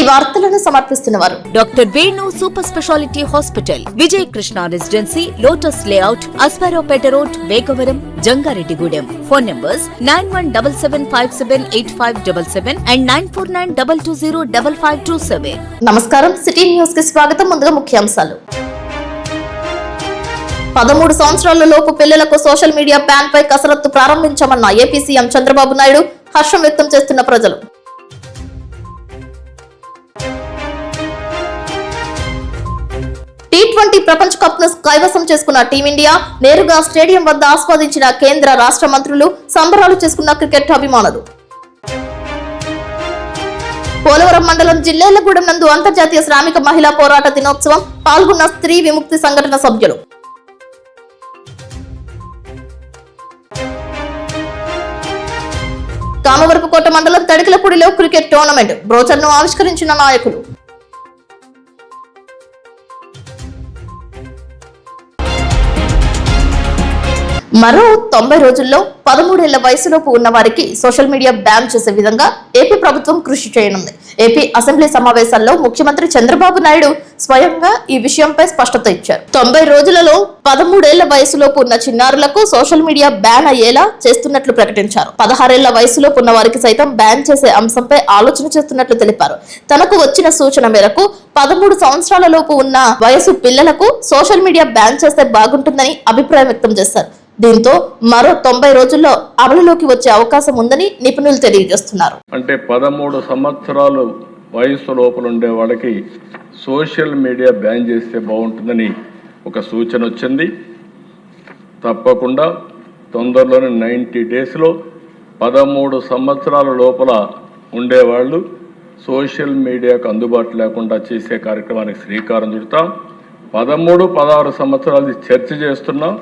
వార్తలను సమర్పిస్తున్నవారు doctor Venu super speciality hospital, Vijay Krishna residency, lotus layout, Aswaraopeta road, Vegavaram, Jangareddygudem. Phone numbers 9177578577 and 9492205527. నమస్కారం, city news కి స్వాగతం. ముందుగా ముఖ్యాంశాలు. 13 సంవత్సరాల లోపు పిల్లలకు సోషల్ మీడియా బ్యాన్ పై కసరత్తు ప్రారంభించామన్న ఏపీ సీఎం చంద్రబాబు నాయుడు. హర్షం వ్యక్తం చేస్తున్న ప్రజలు. T20 ప్రపంచ కప్ ను కైవసం చేసుకున్న టీమిండియా నేరుగా స్టేడియం వద్ద ఆస్వాదించిన కేంద్ర రాష్ట్ర మంత్రులు, సంబరాలు చేసుకున్న క్రికెట్ అభిమానులు. పోలవరం మండలం జిల్లేళ్లగూడెం నందు అంతర్జాతీయ శ్రామిక మహిళా పోరాట దినోత్సవం, పాల్గొన్న స్త్రీ విముక్తి సంఘటన సభ్యులు. కామవరపుకోట మండలం తడికలపూడిలో క్రికెట్ టోర్నమెంట్ బ్రోచర్ ను ఆవిష్కరించిన నాయకులు. మరో 90 రోజుల్లో 13 ఏళ్ల వయసులోపు ఉన్న వారికి సోషల్ మీడియా బ్యాన్ చేసే విధంగా ఏపీ ప్రభుత్వం కృషి చేయనుంది. ఏపీ అసెంబ్లీ సమావేశాల్లో ముఖ్యమంత్రి చంద్రబాబు నాయుడు స్వయంగా ఈ విషయంపై స్పష్టత ఇచ్చారు. 90 రోజులలో 13 ఏళ్ల వయసులోపు ఉన్న చిన్నారులకు సోషల్ మీడియా బ్యాన్ అయ్యేలా చేస్తున్నట్లు ప్రకటించారు. 16 ఏళ్ల వయసులోపు ఉన్న వారికి సైతం బ్యాన్ చేసే అంశంపై ఆలోచన చేస్తున్నట్లు తెలిపారు. తనకు వచ్చిన సూచన మేరకు 13 సంవత్సరాల లోపు ఉన్న వయసు పిల్లలకు సోషల్ మీడియా బ్యాన్ చేస్తే బాగుంటుందని అభిప్రాయం వ్యక్తం చేశారు. దీంతో మరో 90 రోజుల్లో అమలులోకి వచ్చే అవకాశం ఉందని నిపుణులు తెలియజేస్తున్నారు. అంటే 13 సంవత్సరాలు వయసు లోపల ఉండే వాళ్ళకి సోషల్ మీడియా బ్యాన్ చేస్తే బాగుంటుందని ఒక సూచన వచ్చింది. తప్పకుండా తొందరలోనే 90 డేస్లో 13 సంవత్సరాల లోపల ఉండేవాళ్ళు సోషల్ మీడియాకు అందుబాటు లేకుండా చేసే కార్యక్రమానికి శ్రీకారం చుడతాం. 13, 16 సంవత్సరాలు చర్చ చేస్తున్నాం.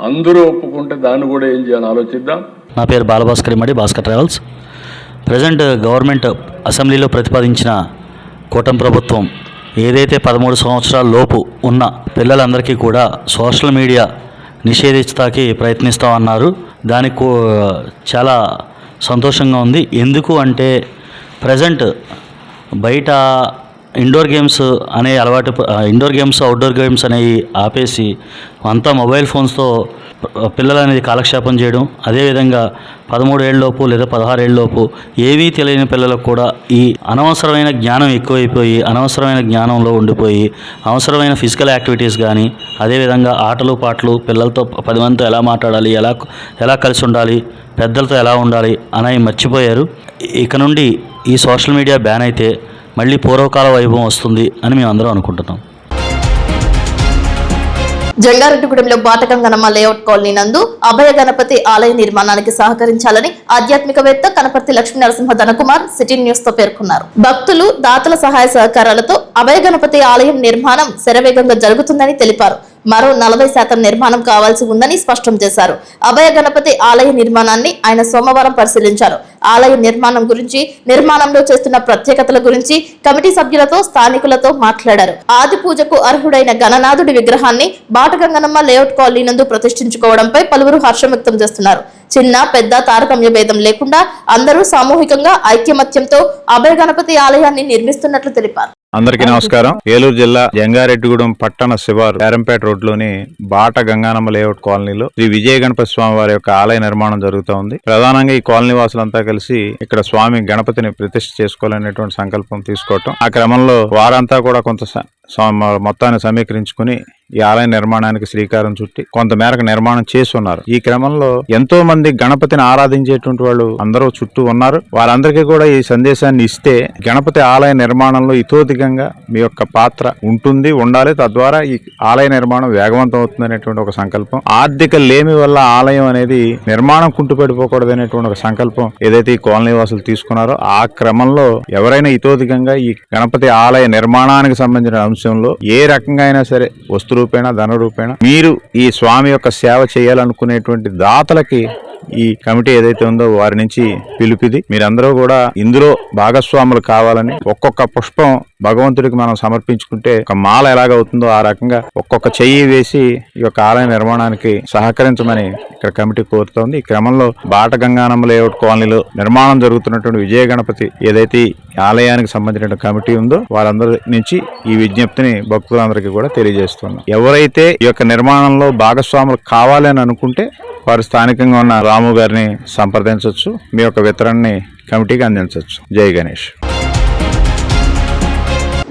అందరూ ఒప్పుకుంటే దాన్ని కూడా ఏం చేయాలని ఆలోచిద్దాం. నా పేరు బాలభాస్కర్ మడి, భాస్కర్ ట్రావెల్స్. ప్రజెంట్ గవర్నమెంట్ అసెంబ్లీలో ప్రతిపాదించిన కూటమి ప్రభుత్వం ఏదైతే 13 సంవత్సరాల లోపు ఉన్న పిల్లలందరికీ కూడా సోషల్ మీడియా నిషేధించడానికి ప్రయత్నిస్తామన్నారు. దానికి చాలా సంతోషంగా ఉంది. ఎందుకు అంటే ప్రజెంట్ బయట ఇండోర్ గేమ్స్ అనే అలవాటు, ఇండోర్ గేమ్స్, అవుట్డోర్ గేమ్స్ అనేవి ఆపేసి అంతా మొబైల్ ఫోన్స్తో పిల్లలు అనేది కాలక్షేపం చేయడం. అదేవిధంగా 13 ఏళ్ళలోపు లేదా 16 ఏళ్ళలోపు ఏమీ తెలియని పిల్లలకు కూడా ఈ అనవసరమైన జ్ఞానం ఎక్కువైపోయి అనవసరమైన జ్ఞానంలో ఉండిపోయి అవసరమైన ఫిజికల్ యాక్టివిటీస్ కానీ, అదేవిధంగా ఆటలు పాటలు, పిల్లలతో 10 మందితో ఎలా మాట్లాడాలి, ఎలా కలిసి ఉండాలి, పెద్దలతో ఎలా ఉండాలి అనేవి మర్చిపోయారు. ఇక నుండి ఈ సోషల్ మీడియా బ్యాన్ అయితే మళ్ళీ పూర్వకాల వైభవం వస్తుంది అని మేము అందరం అనుకుంటున్నాం. జంగారెడ్డిగూడెంలో బాటగంగనమ్మ లేఅవుట్ కాలనీ నందు అభయ గణపతి ఆలయ నిర్మాణానికి సహకరించాలని ఆధ్యాత్మికవేత్త కనపర్తి లక్ష్మీ నరసింహ ధనకుమార్ సిటీ న్యూస్ తో పేర్కొన్నారు. భక్తులు, దాతల సహాయ సహకారాలతో అభయ గణపతి ఆలయం నిర్మాణం శరవేగంగా జరుగుతుందని తెలిపారు. మరో 40% నిర్మాణం కావాల్సి ఉందని స్పష్టం చేశారు. అభయ గణపతి ఆలయ నిర్మాణాన్ని ఆయన సోమవారం పరిశీలించారు. ఆలయ నిర్మాణం గురించి, నిర్మాణంలో చేస్తున్న ప్రత్యేకతల గురించి కమిటీ సభ్యులతో, స్థానికులతో మాట్లాడారు. ఆది పూజకు అర్హుడైన గణనాథుడి విగ్రహాన్ని బాటగంగనమ్మ లేఅవుట్ కాలనీ నందు ప్రతిష్ఠించుకోవడంపై పలువురు హర్షం వ్యక్తం చేస్తున్నారు. చిన్న పెద్ద తారతమ్య భేదం లేకుండా అందరూ సామూహికంగా ఐక్యమత్యంతో అభయ గణపతి ఆలయాన్ని నిర్మిస్తున్నట్లు తెలిపారు. అందరికీ నమస్కారం. ఏలూరు జిల్లా జంగారెడ్డిగూడెం పట్టణ శివారు పేరంపేట రోడ్లోని బాట గంగానమ్మ లేఅవుట్ కాలనీలో శ్రీ విజయ గణపతి స్వామి వారి యొక్క ఆలయ నిర్మాణం జరుగుతూ ఉంది. ప్రధానంగా ఈ కాలనీ వాసులంతా కలిసి ఇక్కడ స్వామి గణపతిని ప్రతిష్ఠ చేసుకోవాలనేటువంటి సంకల్పం తీసుకోవటం, ఆ క్రమంలో వారంతా కూడా కొంత మొత్తాన్ని సమీకరించుకుని ఈ ఆలయ నిర్మాణానికి శ్రీకారం చుట్టి కొంత మేరకు నిర్మాణం చేస్తున్నారు. ఈ క్రమంలో ఎంతో మంది గణపతిని ఆరాధించేటువంటి వాళ్ళు అందరూ చుట్టూ ఉన్నారు. వారందరికీ కూడా ఈ సందేశాన్ని ఇస్తే గణపతి ఆలయ నిర్మాణంలో ఇతోధికంగా మీ యొక్క పాత్ర ఉంటుంది, ఉండాలి. తద్వారా ఈ ఆలయ నిర్మాణం వేగవంతం అవుతుంది అనేటువంటి ఒక సంకల్పం. ఆర్థిక లేమి వల్ల ఆలయం అనేది నిర్మాణం కుంటుపడిపోకూడదు అనేటువంటి ఒక సంకల్పం ఏదైతే ఈ కాలనీ వాసులు తీసుకున్నారో ఆ క్రమంలో ఎవరైనా ఇతోధికంగా ఈ గణపతి ఆలయ నిర్మాణానికి సంబంధించిన అంశంలో ఏ రకంగా అయినా సరే వస్తు రూపేణ ధన రూపేణ మీరు ఈ స్వామి యొక్క సేవ చేయాలనుకునేటువంటి దాతలకి ఈ కమిటీ ఏదైతే ఉందో వారి నుంచి పిలుపుది. మీరందరూ కూడా ఇందులో భాగస్వాములు కావాలని, ఒక్కొక్క పుష్పం భగవంతుడికి మనం సమర్పించుకుంటే ఒక మాల ఎలాగవుతుందో ఆ రకంగా ఒక్కొక్క చెయ్యి వేసి ఈ యొక్క ఆలయ నిర్మాణానికి సహకరించమని ఇక్కడ కమిటీ కోరుతోంది. ఈ క్రమంలో బాట గంగానమ్మ లేఅవుట్ కాలనీలో నిర్మాణం జరుగుతున్నటువంటి విజయ గణపతి ఏదైతే ఆలయానికి సంబంధించిన కమిటీ ఉందో వారందరి నుంచి ఈ విజ్ఞప్తిని భక్తులందరికీ కూడా తెలియజేస్తున్నాం. ఎవరైతే ఈ యొక్క నిర్మాణంలో భాగస్వాములు కావాలని అనుకుంటే వారు స్థానికంగా ఉన్న రాము గారిని సంప్రదించవచ్చు, మీ యొక్క వితరణని కమిటీకి అందించవచ్చు. జై గణేష్.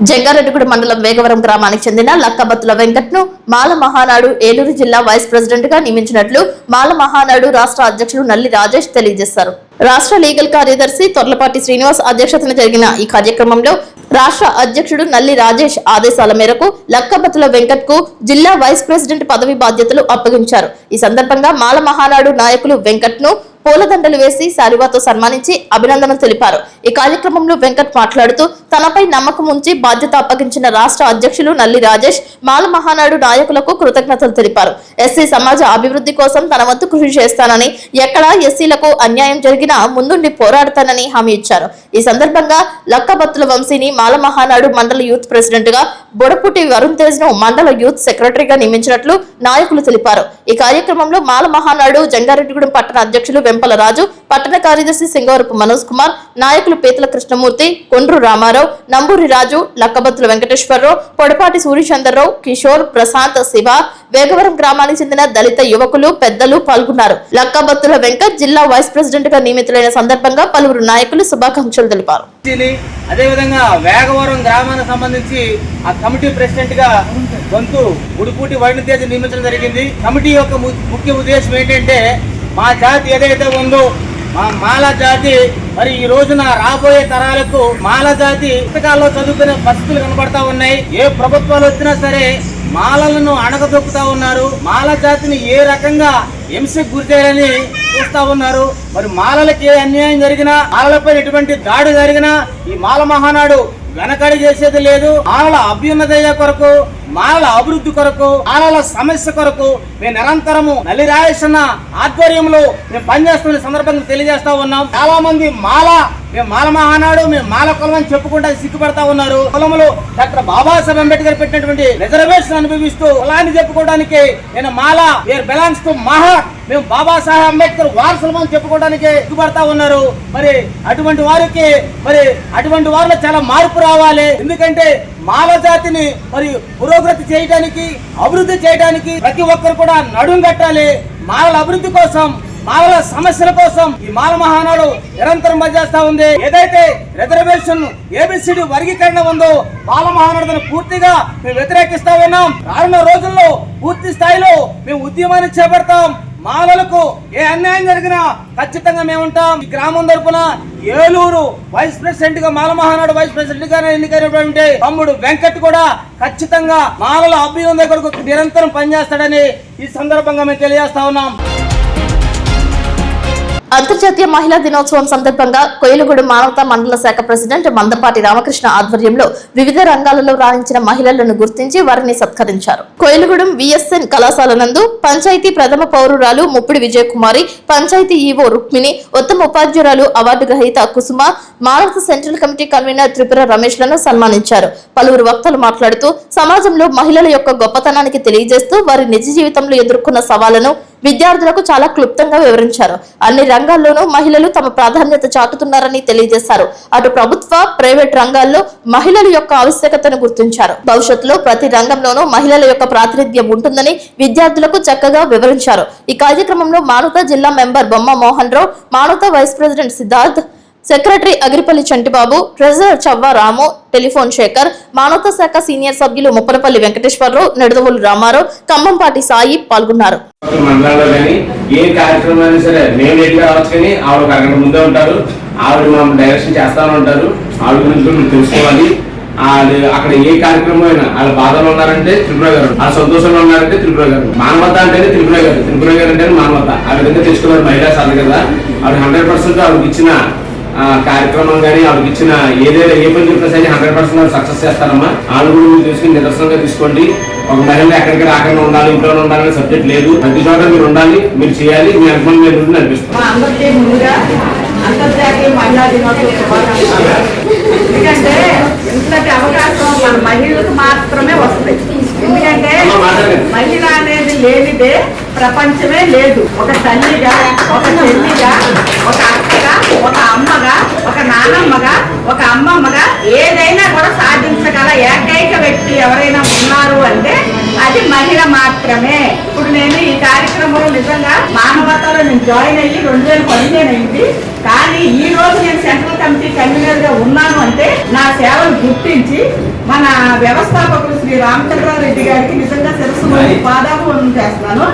జంగారెడ్డిగూడెం మండలం వేగవరం గ్రామానికి చెందిన లక్కబత్తుల వెంకట్ను మాల మహానాడు ఏలూరు జిల్లా వైస్ ప్రెసిడెంట్ గా నియమించినట్లు మాల మహానాడు రాష్ట్ర అధ్యక్షుడు నల్లి రాజేష్ తెలియజేశారు. రాష్ట్ర లీగల్ కార్యదర్శి తొర్లపాటి శ్రీనివాస్ అధ్యక్షతన జరిగిన ఈ కార్యక్రమంలో రాష్ట్ర అధ్యక్షుడు నల్లి రాజేష్ ఆదేశాల మేరకు లక్కబత్తుల వెంకట్ కు జిల్లా వైస్ ప్రెసిడెంట్ పదవి బాధ్యతలు అప్పగించారు. ఈ సందర్భంగా మాల మహానాడు నాయకులు వెంకట్ ను పూలదండలు వేసి శాలువాతో సన్మానించి అభినందనలు తెలిపారు. ఈ కార్యక్రమంలో వెంకట్ మాట్లాడుతూ తనపై నమ్మకం ఉంచి బాధ్యత అప్పగించిన రాష్ట్ర అధ్యక్షులు నల్లి రాజేష్ మాల మహానాడు నాయకులకు కృతజ్ఞతలు తెలిపారు. ఎస్సీ సమాజ అభివృద్ధి కోసం తన వంతు కృషి చేస్తానని, ఎక్కడా ఎస్సీలకు అన్యాయం జరిగినా ముందుండి పోరాడతానని హామీ ఇచ్చారు. ఈ సందర్భంగా లక్కబత్తుల వంశీని మాల మహానాడు మండల యూత్ ప్రెసిడెంట్ గా, బొడపుటి వరుణ్ తేజ్ ను మండల యూత్ సెక్రటరీగా నియమించినట్లు నాయకులు తెలిపారు. ఈ కార్యక్రమంలో మాల మహానాడు జంగారెడ్డిగూడెం పట్టణ అధ్యక్షులు వెంపల రాజు, పట్టణ కార్యదర్శి సింగవరపు మనోజ్ కుమార్, నాయకులు పేతల కృష్ణమూర్తి, కొండ్రు రామారావు, నంబూరి రాజు, లక్కబత్తుల వెంకటేశ్వరరావు, పొడపాటి సూర్యచంద్రరావు, కిషోర్, ప్రశాంత్, శివ, వేగవరం గ్రామానికి చెందిన దళిత యువకులు, పెద్దలు పాల్గొన్నారు. లక్కబత్తుల వెంకట్ జిల్లా వైస్ ప్రెసిడెంట్ గా నియమితులైన సందర్భంగా పలువురు నాయకులు శుభాకాంక్షలు తెలిపారు. అదేవిధంగా వేగవరం గ్రామానికి సంబంధించి ఆ కమిటీ ప్రెసిడెంట్ గా గొంతు గుడిపూటి వరుణ్ తేజ్ నియమించడం జరిగింది. కమిటీ యొక్క ముఖ్య ఉద్దేశం ఏంటంటే మా జాతి ఏదైతే ఉందో మా మాల జాతి మరి ఈ రోజున రాబోయే తరాలకు మాల జాతి పుస్తకాల్లో చదువుకునే పరిస్థితులు కనబడతా ఉన్నాయి. ఏ ప్రభుత్వాలు వచ్చినా సరే మాలలను అణగదొక్కుతా ఉన్నారు. మాల జాతిని ఏ రకంగా హింసకు గురి చేయాలని చూస్తా ఉన్నారు. మరి మాలలకి ఏ అన్యాయం జరిగినా, మాలలపై ఎటువంటి దాడి జరిగినా ఈ మాల మహానాడు వెనకడి చేసేది లేదు. మాలల అభ్యున్నతయ్య కొరకు, మాలల అభివృద్ధి కొరకు, మాలల సమస్య కొరకు మేము నిరంతరము నల్లి రాజేష్ అన్న ఆధ్వర్యంలో మేము పనిచేస్తున్న సందర్భంగా తెలియజేస్తా ఉన్నాం. చాలా మంది మేము మాల మహానాడు, మేము మాల కులం అని చెప్పుకుంటే సిగ్గుపడతా ఉన్నారు. కులములు డాక్టర్ బాబాసాహెబ్ అంబేద్కర్ పెట్టినటువంటి రిజర్వేషన్ అనుభవిస్తూ కులాన్ని చెప్పుకోవడానికి నేను మాల బిలాంగ్స్ టు మహా, మేము బాబాసాహెబ్ అంబేద్కర్ వారసులు అని చెప్పుకోవడానికి సిగ్గుపడతా ఉన్నారు. మరి అటువంటి వారిలో చాలా మార్పు రావాలి. ఎందుకంటే మాల జాతిని మరి పురోగతి చేయడానికి, అభివృద్ధి చేయడానికి ప్రతి ఒక్కరు కూడా నడుం కట్టాలి. మాలల అభివృద్ధి కోసం, మాలల సమస్యల కోసం ఈ మాల మహానాడు నిరంతరం పనిచేస్తా ఉంది. ఏదైతే రిజర్వేషన్ ఏబిసిడి వర్గీకరణ ఉందో మాల మహానాడు పూర్తిగా మేము వ్యతిరేకిస్తా ఉన్నాం. రానున్న రోజుల్లో పూర్తి స్థాయిలో మేము ఉద్యమాన్ని చేపడతాం. మాలలకు ఏ అన్యాయం జరిగినా ఖచ్చితంగా మేము ఉంటాం. ఈ గ్రామం తరపున ఏలూరు వైస్ ప్రెసిడెంట్ గా, మాల మహానాడు వైస్ ప్రెసిడెంట్ గా ఎన్నికైనటువంటి తమ్ముడు వెంకట్ కూడా ఖచ్చితంగా మాలల అభ్యున్నతి కొరకు నిరంతరం పనిచేస్తాడని ఈ సందర్భంగా మేము తెలియజేస్తా ఉన్నాం. అంతర్జాతీయ మహిళా దినోత్సవం సందర్భంగా కొయిలగూడెం మానవతా మండల శాఖ ప్రెసిడెంట్ మందపాటి రామకృష్ణ ఆధ్వర్యంలో వివిధ రంగాలలో రాణించిన మహిళలను గుర్తించి వారిని సత్కరించారు. కొయిలగూడెం విఎస్ఎన్ కళాశాల నందు పంచాయతీ ప్రథమ పౌరురాలు ముప్పిడి విజయకుమారి, పంచాయతీ ఈవో రుక్మిణి, ఉత్తమ ఉపాధ్యురాలు అవార్డు గ్రహీత కుసుమ, మానవతా central committee convener Tripura Ramesh లను సన్మానించారు. పలువురు వక్తలు మాట్లాడుతూ సమాజంలో మహిళల యొక్క గొప్పతనానికి తెలియజేస్తూ వారి నిజ జీవితంలో ఎదుర్కొన్న సవాళ్లను విద్యార్థులకు చాలా క్లుప్తంగా వివరించారు. అన్ని రంగాల్లోనూ మహిళలు తమ ప్రాధాన్యత చాటుతున్నారని తెలియజేశారు. అటు ప్రభుత్వ, ప్రైవేట్ రంగాల్లో మహిళల యొక్క ఆవశ్యకతను గుర్తించారు. భవిష్యత్తులో ప్రతి రంగంలోనూ మహిళల యొక్క ప్రాతినిధ్యం ఉంటుందని విద్యార్థులకు చక్కగా వివరించారు. ఈ కార్యక్రమంలో మానవతా జిల్లా మెంబర్ బొమ్మ Mohan Rao, Manavata vice president Siddharth, secretary Agiripalli Chantibabu, treasurer Chavva Ramu, telephone Sekhar, Manavata శాఖ సీనియర్ సభ్యులు ముప్పనపల్లి వెంకటేశ్వరరావు, నెడదవోలు రామారావు, కంబంపాటి సాయి పాల్గొన్నారు. మండలంలో కానీ ఏ కార్యక్రమాన్ని సరే మేము లేట్గా రావచ్చు, కానీ ఆవిడ ఒక అరగంట ముందే ఉంటారు. ఆవిడ మమ్మల్ని డైరెక్షన్ చేస్తానే ఉంటారు. ఆవిడ గురించి మీరు తెలుసుకోవాలి. అక్కడ ఏ కార్యక్రమం అయినా వాళ్ళ బాధలో ఉన్నారంటే త్రిపుర గారు, వాళ్ళ సంతోషంలో ఉన్నారంటే త్రిపుర గారు, మానవత అంటేనే త్రిపుర గారు, త్రిపుర గారు అంటే మానవత. ఆ విధంగా తెచ్చుకున్నారు మహిళా సాధన కదా. ఆవిడ 100% ఆవిడకి ఇచ్చిన కార్యక్రమం కానీ ఆవిడకి ఇచ్చిన ఏదైనా ఏ పని చెప్పినా సరే 100% సక్సెస్ చేస్తారమ్మా. ఆవిడ కూడా మీరు తీసుకుని నిదర్శనంగా తీసుకోండి. ఒక మహిళ ఎక్కడికి రాకుండా ఉండాలి, ఇంట్లోనే ఉండాలనే సబ్జెక్ట్ లేదు. ప్రతి చోట మీరు ఉండాలి, మీరు చేయాలి, మీ అనుభవం మీరు ఉంటుంది అనిపిస్తుంది. అంతర్జాతీయ మహిళా దినోత్సవ శుభాకాంక్షలు. ఎందుకంటే ఇంతటి అవకాశం మన మహిళలకు మాత్రమే వస్తుంది. ఎందుకంటే మహిళ అనేది లేనిదే ప్రపంచమే లేదు. ఒక తల్లిగా, ఒక చెల్లిగా, ఒక అక్కగా, ఒక అమ్మగా, ఒక నానమ్మగా, ఒక అమ్మమ్మగా ఏదైనా కూడా సాధించగల ఏకైక వ్యక్తి ఎవరైనా ఉన్నారు అంటే అది మహిళ మాత్రమే. ఇప్పుడు నేను ఈ కార్యక్రమంలో నిజంగా మానవతలో నేను జాయిన్ అయ్యి 2015 అయింది. కానీ ఈ రోజు నేను సెంట్రల్ కమిటీ కన్వీనర్ గా ఉన్నాను అంటే నా సేవలు గుర్తించి మన వ్యవస్థాపకులు శ్రీ రామచంద్రారెడ్డి గారికి నిజంగా శిరస్సు పాదాభివందనం చేస్తున్నాను.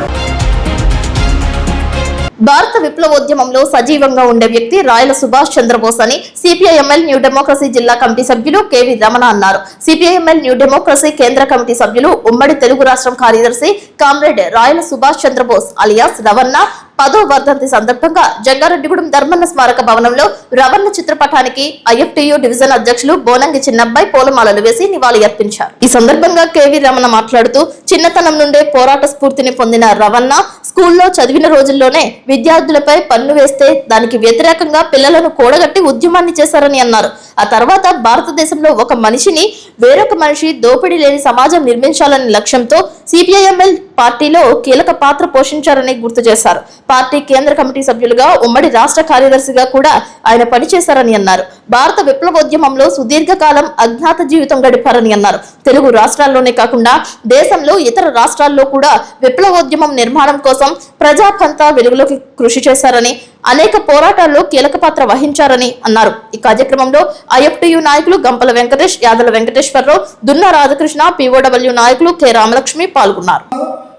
భారత విప్లవోద్యమంలో సజీవంగా ఉండే వ్యక్తి రాయల సుభాష్ చంద్రబోస్ అని సిపిఐఎంఎల్ న్యూ డెమోక్రసీ జిల్లా కమిటీ సభ్యులు కెవి రమణ అన్నారు. సిపిఐఎంఎల్ న్యూ డెమోక్రసీ కేంద్ర కమిటీ సభ్యులు ఉమ్మడి తెలుగు రాష్ట్రం కార్యదర్శి కామ్రేడ్ రాయల సుభాష్ చంద్రబోస్ అలియాస్ రవణ 10వ వర్ధంతి సందర్భంగా జంగారెడ్డిగూడెం ధర్మన్న స్మారక భవనంలో రవణ చిత్రపటానికి ఐఎఫ్టియు డివిజన్ అధ్యక్షులు బోనంగి చిన్నబ్బాయి పూలమాలలు వేసి నివాళి అర్పించారు. ఈ సందర్భంగా కెవి రమణ మాట్లాడుతూ చిన్నతనం నుండే పోరాట స్ఫూర్తిని పొందిన రవణ స్కూల్లో చదివిన రోజుల్లోనే విద్యార్థులపై పన్ను వేస్తే దానికి వ్యతిరేకంగా పిల్లలను కూడగట్టి ఉద్యమాన్ని చేశారని అన్నారు. ఆ తర్వాత భారతదేశంలో ఒక మనిషిని వేరొక మనిషి దోపిడీ లేని సమాజం నిర్మించాలనే లక్ష్యంతో సిపిఐఎంఎల్ పార్టీలో కీలక పాత్ర పోషించారని గుర్తు చేశారు. పార్టీ కేంద్ర కమిటీ సభ్యులుగా ఉమ్మడి రాష్ట్ర కార్యదర్శిగా కూడా ఆయన పనిచేశారని అన్నారు. భారత విప్లవోద్యమంలో సుదీర్ఘకాలం అజ్ఞాత జీవితం గడిపారని అన్నారు. తెలుగు రాష్ట్రాల్లోనే కాకుండా దేశంలో ఇతర రాష్ట్రాల్లో కూడా విప్లవోద్యమం నిర్మాణం కోసం ప్రజాపంతా వెలుగులోకి కృషి చేశారని, అనేక పోరాటాల్లో కీలక పాత్ర వహించారని అన్నారు. ఈ కార్యక్రమంలో ఐఎఫ్టియు నాయకులు గంపల వెంకటేష్, యాదల వెంకటేశ్వరరావు, దున్నా రాధాకృష్ణ, పిఓడబ్ల్యూ నాయకులు కె రామలక్ష్మి పాల్గొన్నారు.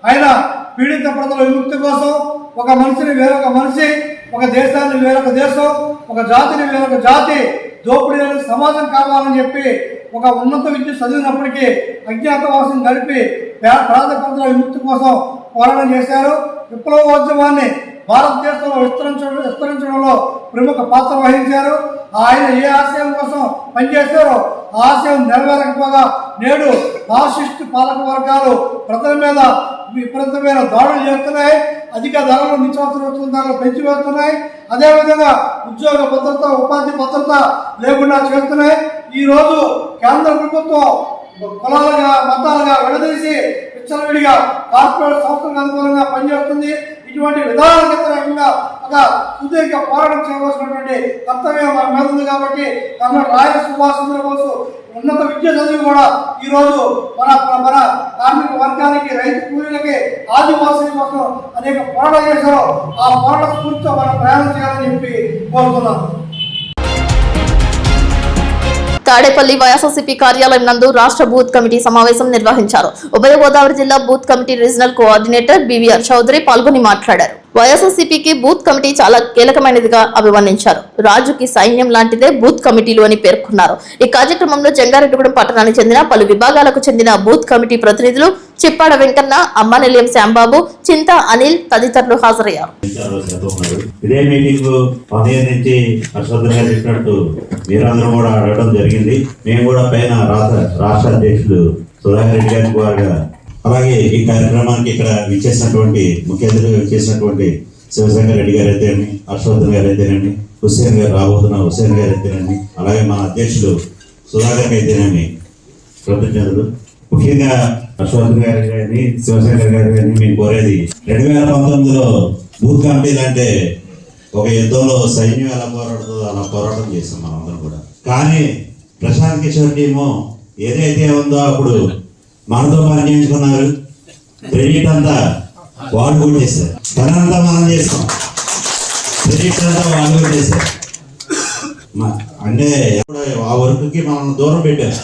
ఆయన పీడిత ప్రజల విముక్తి కోసం ఒక మనిషిని వేరొక మనిషి, ఒక దేశాన్ని వేరొక దేశం, ఒక జాతిని వేరొక జాతి దోపిడీ లేని సమాజం కావాలని చెప్పి ఒక ఉన్నత విద్య చదివినప్పటికీ అజ్ఞాతవాసం గడిపి పేద ప్రజల విముక్తి కోసం పోరాటం చేశారు. విప్లవోద్యమాన్ని భారతదేశంలో విస్తరించడంలో ప్రముఖ పాత్ర వహించారు. ఆయన ఏ ఆశయం కోసం పనిచేశారో ఆ ఆశయం నెరవేరకపోగా నేడు ఫాసిస్ట్ పాలక వర్గాలు ప్రజల మీద విపరీతమైన దాడులు చేస్తున్నాయి. అధిక ధరలు, నిత్యావసర వస్తువుల ధరలు పెంచి వేస్తున్నాయి. అదేవిధంగా ఉద్యోగ భద్రత, ఉపాధి భద్రత లేకుండా చేస్తున్నాయి. ఈరోజు కేంద్ర ప్రభుత్వం కులాలుగా, మతాలుగా విడదీసి విచ్చలవిడిగా కార్పొరేట్ సంస్థలకు అనుకూలంగా పనిచేస్తుంది. ఇటువంటి విధానాలకు వ్యతిరేకంగా ఒక సుదీర్ఘ పోరాటం చేయవలసినటువంటి కర్తవ్యం మన మీద ఉంది. కాబట్టి రాయల సుభాష్ చంద్రబోస్ ఉన్నత విద్య చదివి కూడా ఈరోజు మన కార్మిక వర్గానికి, రైతు కూలీలకి, ఆదివాసుల కోసం అనేక పోరాటం చేశారు. ఆ పోరాట స్ఫూర్తితో మనం ప్రయాణం చేయాలని చెప్పి కోరుతున్నాను. తాడేపల్లి వైఎస్ఆర్సీపీ కార్యాలయం నందు రాష్ట్ర బూత్ కమిటీ సమావేశం నిర్వహించారు. ఉభయ గోదావరి జిల్లా booth committee regional coordinator BVR Chaudhary పాల్గొని మాట్లాడారు. వైఎస్ఆర్సీపీకి బూత్ కమిటీ చాలా కీలకమైనదిగా అభివర్ణించారు. రాజుకి సైన్యం లాంటిదే బూత్ కమిటీలు అని పేర్కొన్నారు. ఈ కార్యక్రమంలో జంగారెడ్డిగూడెం పట్టణానికి చెందిన పలు విభాగాలకు చెందిన బూత్ కమిటీ ప్రతినిధులు చిప్పాడ వెంకన్న, అమ్మనెల్యం శ్యాంబాబు, చింత అనిల్ తదితరులు హాజరయ్యారు. ఇదే మీటింగ్ 15 నుంచి హర్షవర్ధన్ గారు చెప్పినట్టు మీరందరూ కూడా అడగడం జరిగింది. మేము కూడా పైన రాష్ట్ర అధ్యక్షులు సుధాకర్ రెడ్డి గారి ద్వారా, అలాగే ఈ కార్యక్రమానికి ఇక్కడ విచ్చేసినటువంటి ముఖ్య అతిథిగా విచ్చేసినటువంటి శివశంకర్ రెడ్డి గారు అయితేనండి, హర్షవర్ధన్ గారు అయితేనండి, హుస్సేన్ గారు, రాబోతున్న హుస్సేన్ గారు అయితేనండి, అలాగే మన అధ్యక్షులు సుధాకర్ అయితేనండి కృతజ్ఞతలు. ముఖ్యంగా హర్షవర్ధన్ గారి గారిని, శివశంకర్ గారి గారిని మేము కోరేది, 2019లో బూత్ కమిటీలు అంటే ఒక యుద్ధంలో సైన్యం ఎలా పోరాడుతుందో అలా పోరాటం చేస్తాం మనందరం కూడా. కానీ ప్రశాంత్ కిషోర్ టీము ఏదైతే ఉందో అప్పుడు మనతో పని చేయించుకున్నారు. క్రెడిట్ అంతా వాళ్ళు కూడా చేశారు, పని అంతా మనం చేస్తాం, క్రెడిట్ అంతా వాళ్ళు కూడా చేశారు. అంటే ఆ వర్క్కి మనం దూరం పెట్టారు.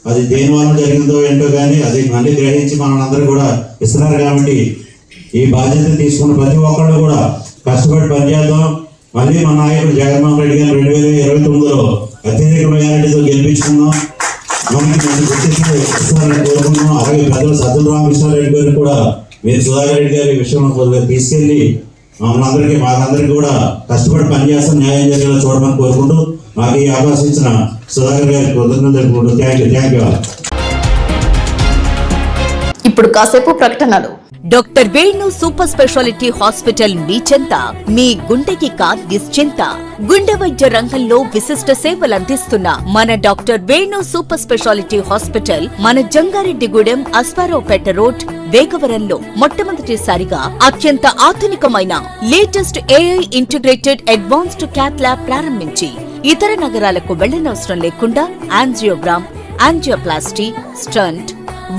అది దేని వల్ల జరిగిందో ఏంటో కానీ అది మళ్ళీ గ్రహించి మనందరూ కూడా ఇస్తున్నారు. కాబట్టి ఈ బాధ్యత తీసుకున్న ప్రతి ఒక్కళ్ళు కూడా కష్టపడి పనిచేద్దాం. మళ్ళీ మన నాయకుడు జగన్మోహన్ రెడ్డి గారు 2029లో అత్యధిక మెజారిటీతో గెలిపించుకుందాం. మనకి గుర్తింపు ఇస్తారని కోరుకుంటున్నాం. అలాగే పెద్దలు సజ్జల రామకృష్ణారెడ్డి గారు కూడా మీరు సుధాకర్ రెడ్డి గారి విషయంలో కొద్దిగా తీసుకెళ్లి మమ్మల్ని మాకందరికీ కూడా కష్టపడి పనిచేస్తాం, న్యాయం జరిగేలా చూడమని కోరుకుంటూ మాకు ఈ అవకాశం ఇచ్చిన సుధాకర్ గారికి కృతజ్ఞతలు తెలుపుకుంటూ థ్యాంక్ యూ. ఇప్పుడు కాసేపు ప్రకటనలు. Doctor Venu super speciality hospital మీ చెంత, మీ గుండెకి నిశ్చింత. గుండె వైద్య రంగంలో విశిష్ట సేవలు అందిస్తున్న మన doctor Venu super speciality hospital మన జంగారెడ్డిగూడెం అస్పారావుపేట రోడ్ వేగవరంలో మొట్టమొదటిసారిగా అత్యంత ఆధునికమైన latest AI integrated advanced cath lab ప్రారంభించి ఇతర నగరాలకు వెళ్లనవసరం లేకుండా angiogram, angioplasty, stent,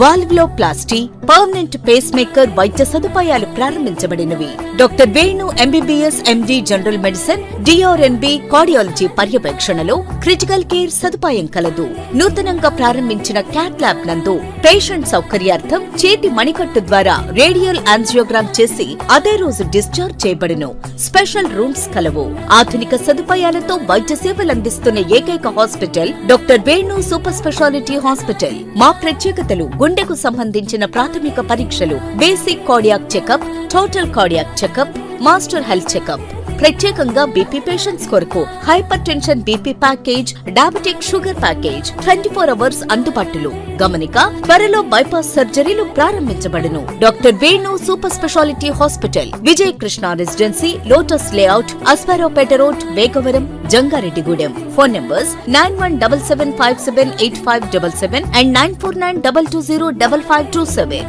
valvuloplasty, permanent pacemaker వైద్య సదుపాయాలు ప్రారంభించబడినవి. Doctor Venu MBBS MD general medicine, DRNB cardiology పర్యవేక్షణలో క్రిటికల్ కేర్ సదుపాయం కలదు. నూతనంగా ప్రారంభించిన క్యాట్ ల్యాబ్ నందు పేషెంట్ సౌకర్యార్థం చేతి మణికట్టు ద్వారా రేడియల్ యాంజియోగ్రామ్ చేసి అదే రోజు డిశ్చార్జ్ చేయబడును. స్పెషల్ రూమ్స్ కలవు. ఆధునిక సదుపాయాలతో వైద్య సేవలు అందిస్తున్న ఏకైక hospital doctor Venu super speciality hospital. మా ప్రత్యేకతలు: గుండెకు సంబంధించిన ప్రాథమిక పరీక్షలు, basic cardiac checkup, total cardiac checkup, master health checkup. ప్రత్యేకంగా బీపీ పేషెంట్స్ కొరకు hypertension BP package, diabetic sugar package 24 hours అందుబాటులో. గమనిక: త్వరలో బైపాస్ సర్జరీలు ప్రారంభించబడును. Doctor Venu super speciality hospital, Vijaya Krishna residency, lotus layout, Aswaraopeta road, Vegavaram, Jangareddygudem. Phone numbers 9177578577 and 9492205527.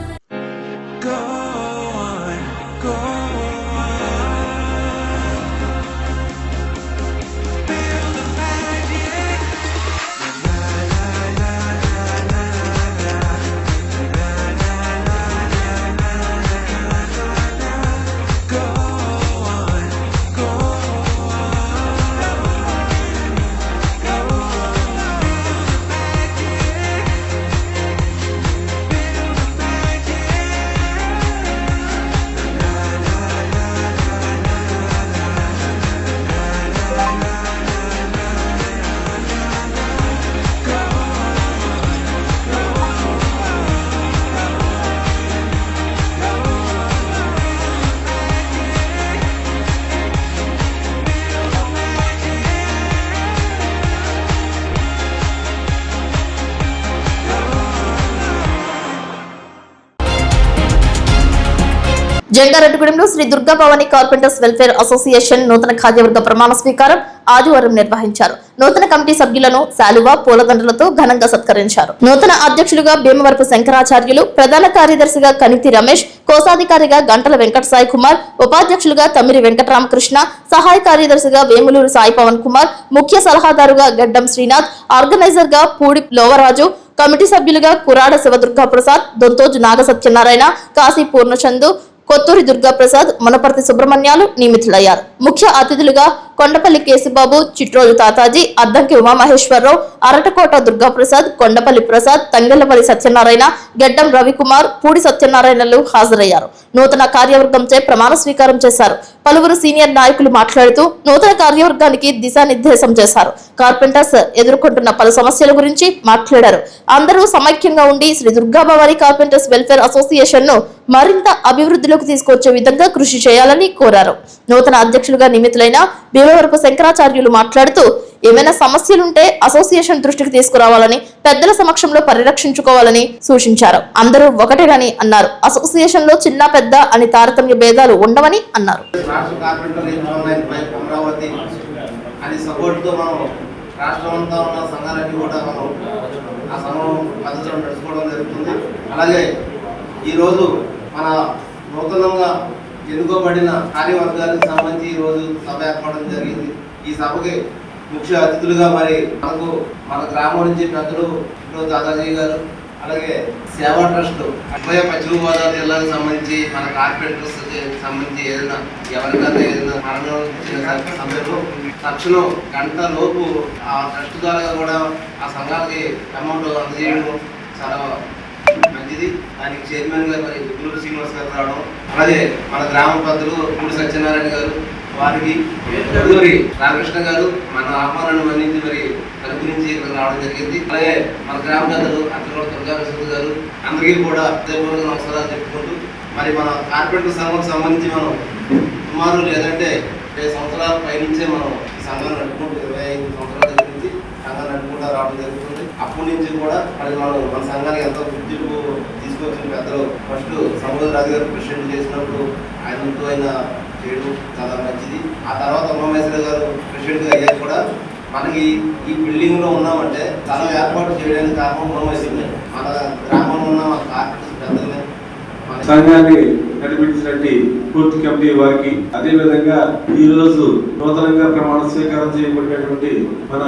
జంగారెడ్డిగూడెంలో Shri Durga Bhavani carpenters welfare association నూతన కార్యవర్గ ప్రమాణ స్వీకారం ఆదివారం నిర్వహించారు. నూతన కమిటీ సభ్యులను శాలువా, పూలదండలతో ఘనంగా సత్కరించారు. నూతన అధ్యక్షులుగా భీమవరపు శంకరాచార్యులు, ప్రధాన కార్యదర్శిగా కనితి రమేష్, కోశాధికారిగా గంటల వెంకట సాయి కుమార్, ఉపాధ్యక్షులుగా తమ్మిరి వెంకటరామకృష్ణ, సహాయ కార్యదర్శిగా వేములూరు సాయి పవన్ కుమార్, ముఖ్య సలహాదారుగా గడ్డం శ్రీనాథ్, ఆర్గనైజర్ గా పూడి లోవరాజు, కమిటీ సభ్యులుగా కురాడ శివదుర్గా ప్రసాద్, దొంతోజు నాగ సత్యనారాయణ, కాశీ పూర్ణచందు, కొత్తూరి దుర్గాప్రసాద్, మనపర్తి సుబ్రహ్మణ్యాలు నియమితులయ్యారు. ముఖ్య అతిథులుగా కొండపల్లి కేశబాబు, చిట్రోజు తాతాజీ, అద్దంకి ఉమామహేశ్వరరావు, అరటకోట దుర్గాప్రసాద్, కొండపల్లి ప్రసాద్, తంగెళ్లపల్లి సత్యనారాయణ, గెడ్డం రవికుమార్, పూడి సత్యనారాయణలు హాజరయ్యారు. నూతన కార్యవర్గంచే ప్రమాణ స్వీకారం చేశారు. పలువురు సీనియర్ నాయకులు మాట్లాడుతూ నూతన కార్యవర్గానికి దిశానిర్దేశం చేశారు. కార్పెంటర్స్ ఎదుర్కొంటున్న పలు సమస్యల గురించి మాట్లాడారు. అందరూ సమైక్యంగా ఉండి Shri Durga Bhavani carpenters welfare association ను మరింత అభివృద్ధిలోకి తీసుకొచ్చే విధంగా కృషి చేయాలని కోరారు. నూతన అధ్యక్షులుగా నియమితులైన భీమవరపు శంకరాచార్యులు మాట్లాడుతూ ఏమైనా సమస్యలుంటే అసోసియేషన్ దృష్టికి తీసుకురావాలని, పెద్దల సమక్షంలో పరిరక్షించుకోవాలని సూచించారు. అందరూ ఒకటేనని అన్నారు. అసోసియేషన్ లో చిన్న పెద్ద అని తారతమ్య భేదాలు ఉండవని అన్నారు. అలాగే ఈరోజు మన నూతనంగా ఎన్నుకోబడిన కార్యవర్గాలకు సంబంధించి ఈరోజు సభ ఏర్పడడం జరిగింది. ఈ సభకి ముఖ్య అతిథులుగా మరి మన గ్రామం నుంచి పెద్దలు దాదాజీ గారు, అలాగే సేవా ట్రస్ట్ పశ్చిమ గోదావరి జిల్లాకు సంబంధించి మన కార్పొరేటర్స్ సంబంధించి ఎవరికైనా ఏదైనా మరణం సమయంలో తక్షణం గంట లోపు ఆ ట్రస్ట్ ద్వారా కూడా ఆ సంఘాలకి అమౌంట్ అందజేయడం చాలా మంచిది. దానికి చైర్మన్ గా మరి గుల్లూరు శ్రీనివాస్ గారు రావడం, అలాగే మన గ్రామ పెద్దలు పూడి సత్యనారాయణ గారు, వారికి గుల్లూరి రామకృష్ణ గారు మన ఆహ్వానాన్ని మన్నించి మరి తరపు నుంచి ఇక్కడ రావడం జరిగింది. అలాగే మన గ్రామ పెద్దలు అక్కడ దుర్గాప్రసాద్ గారు, అందరికీ కూడా నమస్కారాలు చెప్పుకుంటూ మరి మన కార్పొరేటర్ సంఘం సంబంధించి మనం సుమారు లేదంటే 5 సంవత్సరాల పైనుంచే మనం సంఘం నడుపుకుంటూ 25 సంవత్సరాల దగ్గర నుంచి సంఘం నడుపుకుంటూ రావడం జరుగుతుంది. అప్పటి నుంచి కూడా అది మన సంఘానికి ఎంతో విద్యుత్ తీసుకొచ్చిన పెద్దలు ఫస్ట్ సముద్రరాజు గారు ప్రెసిడెంట్ చేసినప్పుడు ఆయనతో ఆయన చేయడం చాలా మంచిది. ఆ తర్వాత ఉమామేశ్వర గారు ప్రెసిడెంట్గా అయ్యాక కూడా మనకి ఈ బిల్డింగ్లో ఉన్నామంటే స్థలం ఏర్పాటు చేయడానికి కారణం ఉమామేశ్వరులే. మన గ్రామంలో ఉన్న మన కార్పొరేషన్ పెద్దలనే సంఘాన్ని నడిపించినట్టు పూర్తి కమిటీ వారికి, అదేవిధంగా ఈ రోజు నూతనంగా ప్రమాణ స్వీకారం చేయబడినటువంటి మన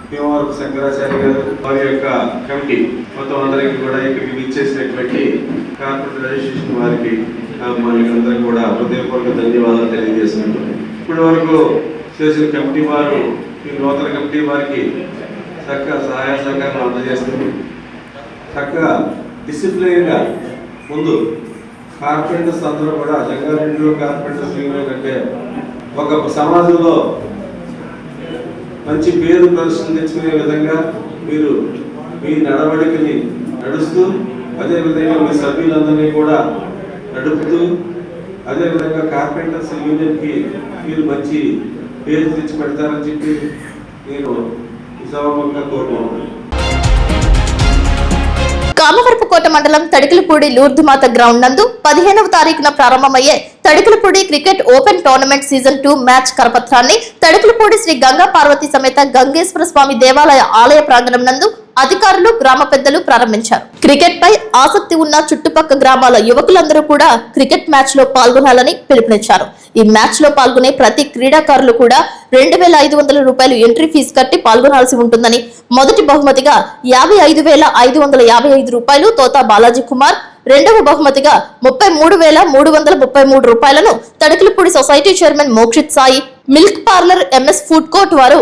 భీమవరపు శంకరాచార్య గారు వారి యొక్క కమిటీ మొత్తం అందరికీ కూడా ఇక్కడికి ఇచ్చేసినటువంటి కార్పొరేట్ రిజిస్ట్రేషన్ వారికి మనకందరికీ కూడా హృదయపూర్వక ధన్యవాదాలు తెలియజేస్తున్నాను. ఇప్పటి వరకు చేసిన కమిటీ వారు ఈ నూతన కమిటీ వారికి చక్కగా సహాయ సహకారాలు అందజేస్తున్నారు. చక్కగా డిసిప్లిన్గా ముందు కార్పొరేటర్స్ అందరూ కూడా జంగారెడ్డిలో కార్పొరేటర్స్ అంటే ఒక సమాజంలో మంచి పేరు ప్రదర్శన తెచ్చుకునే విధంగా మీరు మీ నడవడికని నడుస్తూ, అదేవిధంగా మీ సభ్యులందరినీ కూడా నడుపుతూ, అదేవిధంగా కార్పెంటర్స్ యూనియన్కి మీరు మంచి పేరు తెచ్చి పెడతారని చెప్పి నేను సభాముఖంగా కోరుకుంటున్నాను. కామవరపుకోట మండలం తడికలపూడి లూర్దుమాత గ్రౌండ్ నందు 15వ తారీఖున ప్రారంభమయ్యే Tadikalapudi cricket open tournament season 2 match కరపత్రాన్ని తడికలపూడి శ్రీ గంగా పార్వతి సమేత గంగేశ్వర స్వామి దేవాలయ ఆలయ ప్రాంగణం నందు అధికారులు, గ్రామ పెద్దలు ప్రారంభించారు. క్రికెట్ పై ఆసక్తి ఉన్న చుట్టుపక్కల గ్రామాల యువకులందరూ కూడా క్రికెట్ మ్యాచ్ లో పాల్గొనాలని పిలుపునిచ్చారు. ఈ మ్యాచ్ లో పాల్గొనే ప్రతి క్రీడాకారులు కూడా 2500 రూపాయలు ఎంట్రీ ఫీజు కట్టి పాల్గొనాల్సి ఉంటుందని, మొదటి బహుమతిగా 55,555 రూపాయలు తోతా బాలాజీ కుమార్, రెండవ బహుమతిగా 33,333 రూపాయలను Tadikalapudi society chairman Mokshith Sai, milk parlour MS food court వారు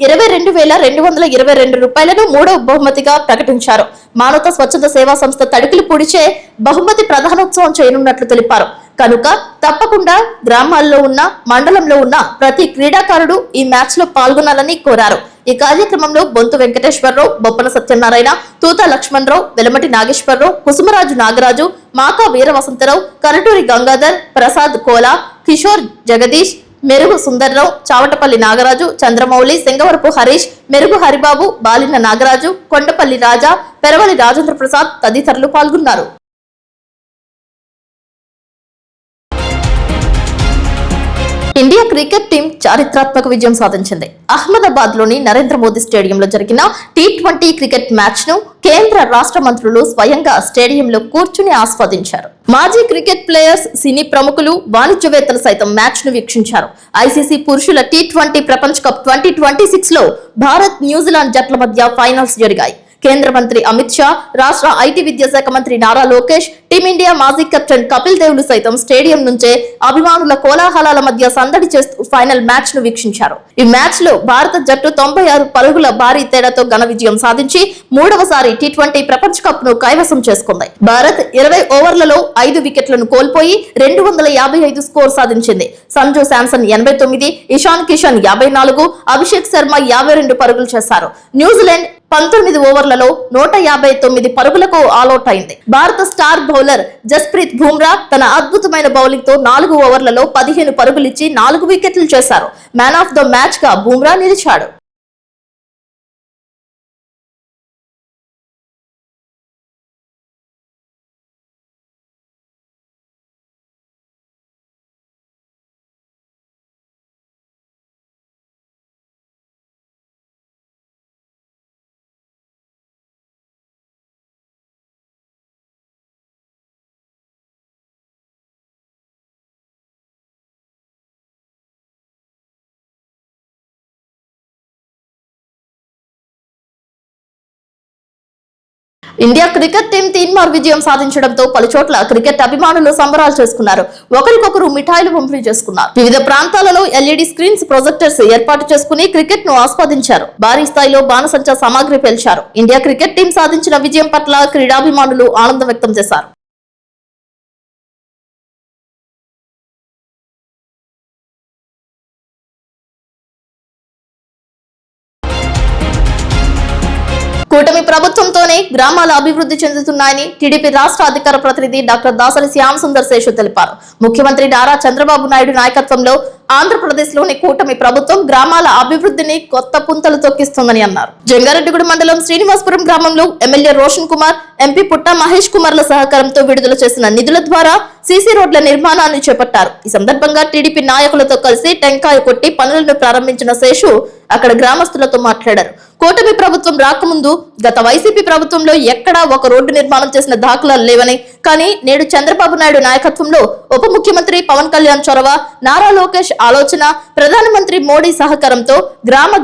22,222 రూపాయలను మూడవ బహుమతిగా ప్రకటించారు. మానవత స్వచ్ఛంద సేవా సంస్థ తడికలపూడిచే బహుమతి ప్రధానోత్సవం చేయనున్నట్లు తెలిపారు. కనుక తప్పకుండా గ్రామాల్లో ఉన్న, మండలంలో ఉన్న ప్రతి క్రీడాకారుడు ఈ మ్యాచ్ లో పాల్గొనాలని కోరారు. ఈ కార్యక్రమంలో బొంతు వెంకటేశ్వరరావు, బొప్పన సత్యనారాయణ, తూత లక్ష్మణరావు, వెలమటి నాగేశ్వరరావు, కుసుమరాజు నాగరాజు, మాకా వీరవసంతరావు, కరటూరి గంగాధర్, ప్రసాద్ కోలా, కిషోర్ జగదీష్, మెరుగు సుందర్రావు, చావటపల్లి నాగరాజు, చంద్రమౌళి, సింగవరపు హరీష్, మెరుగు హరిబాబు, బాలిన నాగరాజు, కొండపల్లి రాజా, పెరవలి రాజేంద్ర ప్రసాద్ తదితరులు పాల్గొన్నారు. ఇండియా క్రికెట్ టీం చారిత్రాత్మక విజయం సాధించింది. అహ్మదాబాద్ లోని నరేంద్ర మోదీ స్టేడియంలో జరిగిన T20 క్రికెట్ మ్యాచ్ ను కేంద్ర రాష్ట్ర మంత్రులు స్వయంగా స్టేడియంలో కూర్చుని ఆస్వాదించారు. మాజీ క్రికెట్ ప్లేయర్స్, సినీ ప్రముఖులు, వాణిజ్యవేత్తలు సైతం మ్యాచ్ ను వీక్షించారు. ఐసీసీ పురుషుల T20 ప్రపంచ కప్ 2026 లో భారత్, న్యూజిలాండ్ జట్ల మధ్య ఫైనల్స్ జరిగాయి. కేంద్ర మంత్రి అమిత్ షా, రాష్ట్ర ఐటీ విద్యాశాఖ మంత్రి నారా లోకేష్, టీమిండియా మాజీ కెప్టెన్ కపిల్ దేవ్లు సైతం స్టేడియం నుంచే అభిమానుల కోలాహలాల మధ్య సందడి చేస్తూ ఫైనల్ మ్యాచ్ ను వీక్షించారు. ఈ మ్యాచ్ లో భారత జట్టు 96 పరుగుల భారీ తేడాతో ఘన విజయం సాధించి మూడవసారి T20 ప్రపంచ కప్ ను కైవసం చేసుకుంది. భారత్ 20 ఓవర్లలో 5 వికెట్లను కోల్పోయి 255 స్కోర్ సాధించింది. సంజు శాంసన్ 89, ఇషాన్ కిషన్ 54, అభిషేక్ శర్మ 52 పరుగులు చేశారు. న్యూజిలాండ్ 19 ఓవర్లలో 159 పరుగులకు ఆల్అౌట్ అయింది. భారత స్టార్ బౌలర్ జస్ప్రీత్ బుమ్రా తన అద్భుతమైన బౌలింగ్ తో 4 ఓవర్లలో 15 పరుగులిచ్చి 4 వికెట్లు చేశారు. మ్యాన్ ఆఫ్ ద మ్యాచ్ గా బుమ్రా నిలిచాడు. ఇండియా క్రికెట్ టీం తీన్మార్ విజయం సాధించడంతో పలుచోట్ల క్రికెట్ అభిమానులు సంబరాలు చేసుకున్నారు. ఒకరికొకరు మిఠాయిలు పంపిణీ చేసుకున్నారు. వివిధ ప్రాంతాలలో ఎల్ఈడి స్క్రీన్స్, ప్రొజెక్టర్స్ ఏర్పాటు చేసుకుని క్రికెట్ ను ఆస్వాదించారు. భారీ స్థాయిలో బాణసంచా సామాగ్రి పేల్చారు. ఇండియా క్రికెట్ టీం సాధించిన విజయం పట్ల క్రీడాభిమానులు ఆనందం వ్యక్తం చేశారు. కూటమి ప్రభుత్వంతోనే గ్రామాల అభివృద్ధి చెందుతున్నాయని టీడీపీ రాష్ట్ర అధికార ప్రతినిధి డాక్టర్ దాసరి శ్యామ్ సుందర్ శేషు తెలిపారు. ముఖ్యమంత్రి నారా చంద్రబాబు నాయుడు నాయకత్వంలో ఆంధ్రప్రదేశ్ లోని కూటమి ప్రభుత్వం గ్రామాల అభివృద్ధిని కొత్త పుంతలు తొక్కిస్తోందని అన్నారు. జంగారెడ్డిగూడెం మండలం శ్రీనివాసపురం గ్రామంలో ఎమ్మెల్యే రోషన్ కుమార్, ఎంపీ పుట్ట మహేష్ కుమార్ల సహకారంతో విడుదల చేసిన నిధుల ద్వారా సీసీ రోడ్ల నిర్మాణాన్ని చేపట్టారు. ఈ సందర్భంగా టీడీపీ నాయకులతో కలిసి టెంకాయ కొట్టి పనులను ప్రారంభించిన శేషు అక్కడ గ్రామస్తులతో మాట్లాడారు. కూటమి ప్రభుత్వం రాకముందు గత వైసీపీ ప్రభుత్వంలో ఎక్కడా ఒక రోడ్డు నిర్మాణం చేసిన దాఖలాలు లేవని, కానీ నేడు చంద్రబాబు నాయుడు నాయకత్వంలో ఉప ముఖ్యమంత్రి పవన్ కళ్యాణ్ చొరవ, నారా లోకేష్ ఆలోచన, ప్రధానమంత్రి మోడీ సహకారంతో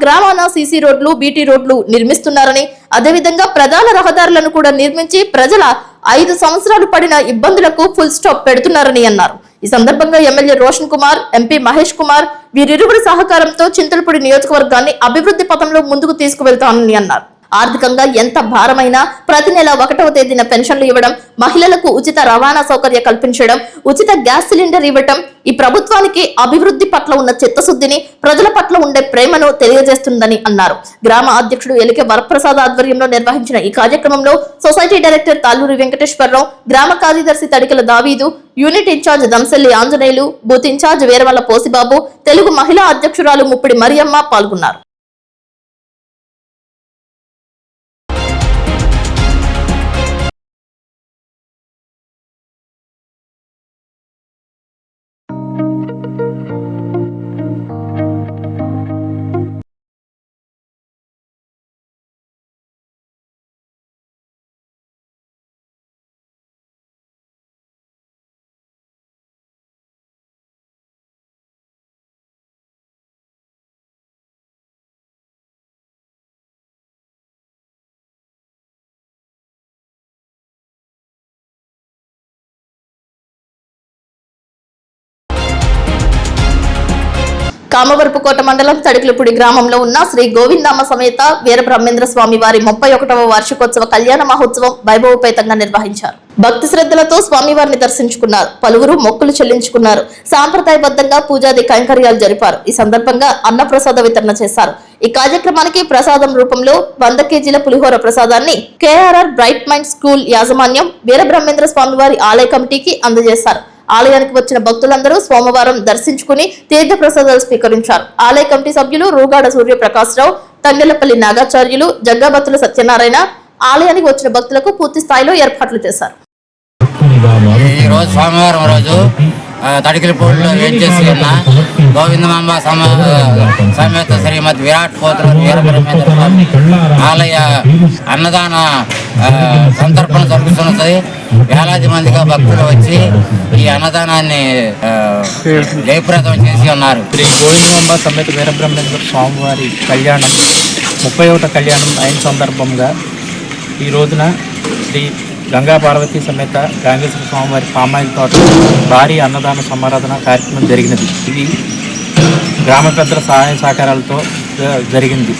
గ్రామాన సీసీ రోడ్లు, బీటీ రోడ్లు నిర్మిస్తున్నారని, అదేవిధంగా ప్రధాన రహదారులను కూడా నిర్మించి ప్రజల 5 సంవత్సరాలు పడిన ఇబ్బందులకు ఫుల్ స్టాప్ పెడుతున్నారని అన్నారు. ఈ సందర్భంగా ఎమ్మెల్యే రోషన్ కుమార్, ఎంపీ మహేష్ కుమార్ వీరిరువురి సహకారంతో చింతలపూడి నియోజకవర్గాన్ని అభివృద్ధి పథంలో ముందుకు తీసుకువెళ్తానని అన్నారు. ఆర్థికంగా ఎంత భారమైనా ప్రతి నెల 1వ తేదీన పెన్షన్లు ఇవ్వడం, మహిళలకు ఉచిత రవాణా సౌకర్యం కల్పించడం, ఉచిత గ్యాస్ సిలిండర్ ఇవ్వటం ఈ ప్రభుత్వానికి అభివృద్ధి పట్ల ఉన్న చిత్తశుద్ధిని, ప్రజల పట్ల ఉండే ప్రేమను తెలియజేస్తుందని అన్నారు. గ్రామ అధ్యక్షుడు ఎలికే వరప్రసాద్ ఆధ్వర్యంలో నిర్వహించిన ఈ కార్యక్రమంలో సొసైటీ డైరెక్టర్ తాళ్ళూరి వెంకటేశ్వరరావు, గ్రామ కార్యదర్శి Tadikala Daveedu, unit incharge Damselli Anjaneyulu, booth incharge Veeravalla Posibabu, Telugu Mahila అధ్యక్షురాలు ముప్పిడి మరియమ్మ పాల్గొన్నారు. కామవరపుకోట మండలం తడికిలపూడి గ్రామంలో ఉన్న శ్రీ గోవిందమ్మ సమేత వీరబ్రహ్మేంద్ర స్వామి వారి 31వ వార్షికోత్సవ కళ్యాణ మహోత్సవం వైభవపేతంగా నిర్వహించారు. భక్తి శ్రద్ధలతో స్వామివారిని దర్శించుకున్నారు. పలువురు మొక్కులు చెల్లించుకున్నారు. సాంప్రదాయబద్ధంగా పూజాది కైంకర్యాలు జరిపారు. ఈ సందర్భంగా అన్నప్రసాద వితరణ చేశారు. ఈ కార్యక్రమానికి ప్రసాదం రూపంలో 100 కేజీల పులిహోర ప్రసాదాన్ని కేఆర్ఆర్ బ్రైట్ మైండ్ స్కూల్ యాజమాన్యం వీరబ్రహ్మేంద్ర స్వామివారి ఆలయ కమిటీకి అందజేశారు. ఆలయానికి వచ్చిన భక్తులందరూ సోమవారం దర్శించుకుని తీర్థ ప్రసాదాలు స్వీకరించారు. ఆలయ కమిటీ సభ్యులు రూగాడ సూర్యప్రకాశరావు, తంగెలపల్లి నాగాచార్యులు, జగ్గాబత్తుల సత్యనారాయణ ఆలయానికి వచ్చిన భక్తులకు పూర్తి స్థాయిలో ఏర్పాట్లు చేశారు. ఈ రోజు సోమవారం రోజు తడికిలపూడిలో వేంచేసి ఉన్న గోవిందమాంబ సమేత శ్రీమద్ విరాట్ కోతులూరు వీరబ్రహ్మేంద్ర స్వామి ఆలయ అన్నదాన సంతర్పణ జరుగుతున్నది. వేలాది మందిగా భక్తులు వచ్చి ఈ అన్నదానాన్ని జయప్రదం చేసి ఉన్నారు. శ్రీ గోవిందమాంబ సమేత వీరబ్రహ్మేంద్ర స్వామివారి కళ్యాణం 31వ కళ్యాణం అయిన సందర్భంగా ఈ రోజున శ్రీ గంగా పార్వతీ సమేత గాంగేశ్వర స్వామివారి పామాయిల తోట భారీ అన్నదాన సమారాధన కార్యక్రమం జరిగినది. ఇది గ్రామ పెద్దల సహాయ సహకారాలతో జరిగింది.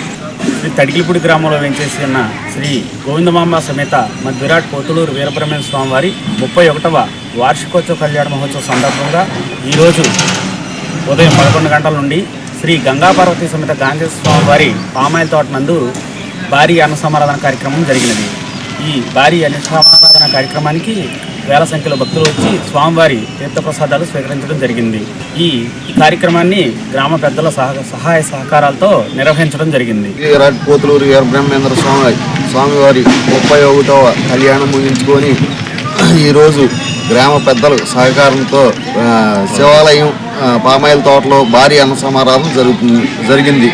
శ్రీ తడికిలపూడి గ్రామంలో వెంచేసి ఉన్న శ్రీ గోవిందమాంబ సమేత మద్ విరాట్ కోతులూరు వీరబ్రహ్మేంద్ర స్వామివారి 31వ వార్షికోత్సవ కళ్యాణ మహోత్సవ సందర్భంగా ఈరోజు ఉదయం 11 గంటల నుండి శ్రీ గంగా పార్వతీ సమేత గాంగేశ్వర స్వామివారి పామాయిల తోట నందు భారీ అన్న సమారాధన కార్యక్రమం జరిగినది. ఈ భారీ అన్న సమారాధన కార్యక్రమానికి వేల సంఖ్యలో భక్తులు వచ్చి స్వామివారి తీర్థప్రసాదాలు స్వీకరించడం జరిగింది. ఈ కార్యక్రమాన్ని గ్రామ పెద్దల సహాయ సహకారాలతో నిర్వహించడం జరిగింది. విరాట్ కోతులూరు వీరబ్రహ్మేంద్ర స్వామివారి 31వ కళ్యాణం ముగించుకొని ఈరోజు గ్రామ పెద్దల సహకారంతో శివాలయం పామాయిల తోటలో భారీ అన్న సమారాధన జరిగింది.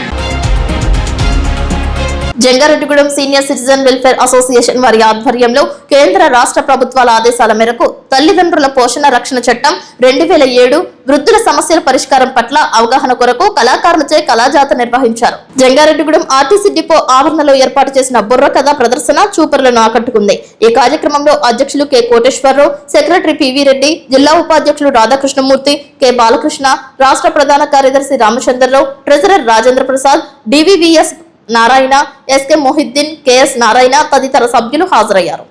Jangareddygudem senior citizen welfare association వారి ఆధ్వర్యంలో కేంద్ర రాష్ట్ర ప్రభుత్వాల ఆదేశాల మేరకు తల్లిదండ్రుల పోషణ రక్షణ చట్టం 2007 వృద్ధుల సమస్యల పరిష్కారం పట్ల అవగాహన కొరకు కళాకారులచే కళాజాత నిర్వహించారు. జంగారెడ్డిగూడెం ఆర్టీసీ డిపో ఆవరణలో ఏర్పాటు చేసిన బుర్ర కథ ప్రదర్శన చూపరులను ఆకట్టుకుంది. ఈ కార్యక్రమంలో అధ్యక్షులు K Koteswararao, secretary PV Reddy, జిల్లా ఉపాధ్యక్షులు రాధాకృష్ణమూర్తి, కె బాలకృష్ణ, రాష్ట్ర ప్రధాన కార్యదర్శి Ramachandrarao, treasurer Rajendra Prasad, DVVS Narayana, SK Mohiddin, KS Narayana తదితర సభ్యులు హాజరయ్యారు.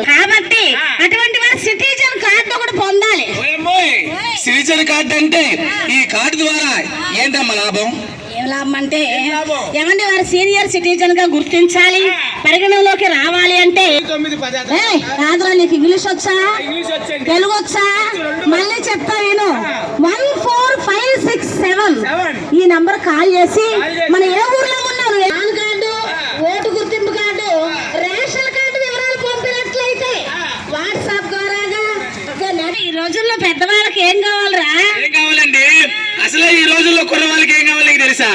కాబట్టి అటువంటి వారు సిటిజన్ కార్డు ఒకటి పొందాలి. సిటిజన్ కార్డు కార్డు అంటే ఈ కార్డు ద్వారా ఏంటమ్మా లాభం? ఏం లాభం అంటే ఏమంటే వారు సీనియర్ సిటిజన్ గా గుర్తించాలి, పరిగణలోకి రావాలి అంటే కాదురా నీకు ఇంగ్లీష్ వచ్చా తెలుగు వచ్చా మళ్ళీ చెప్తా నేను 14567 ఈ నంబర్ కాల్ చేసి మన ఏ ఊర్లో ఉన్నారు పాన్ కార్డు, ఓటు గుర్తింపు కార్డు, రేషన్ కార్డు వివరాలు పంపినట్లయితే వాట్సాప్ ద్వారాగా. ఈ రోజుల్లో పెద్దవాళ్ళకి ఏం కావాలరా? ఏం కావాలండి? అసలు ఈ రోజుల్లో కుర్రవాళ్ళకి ఏం కావాలి తెలుసా?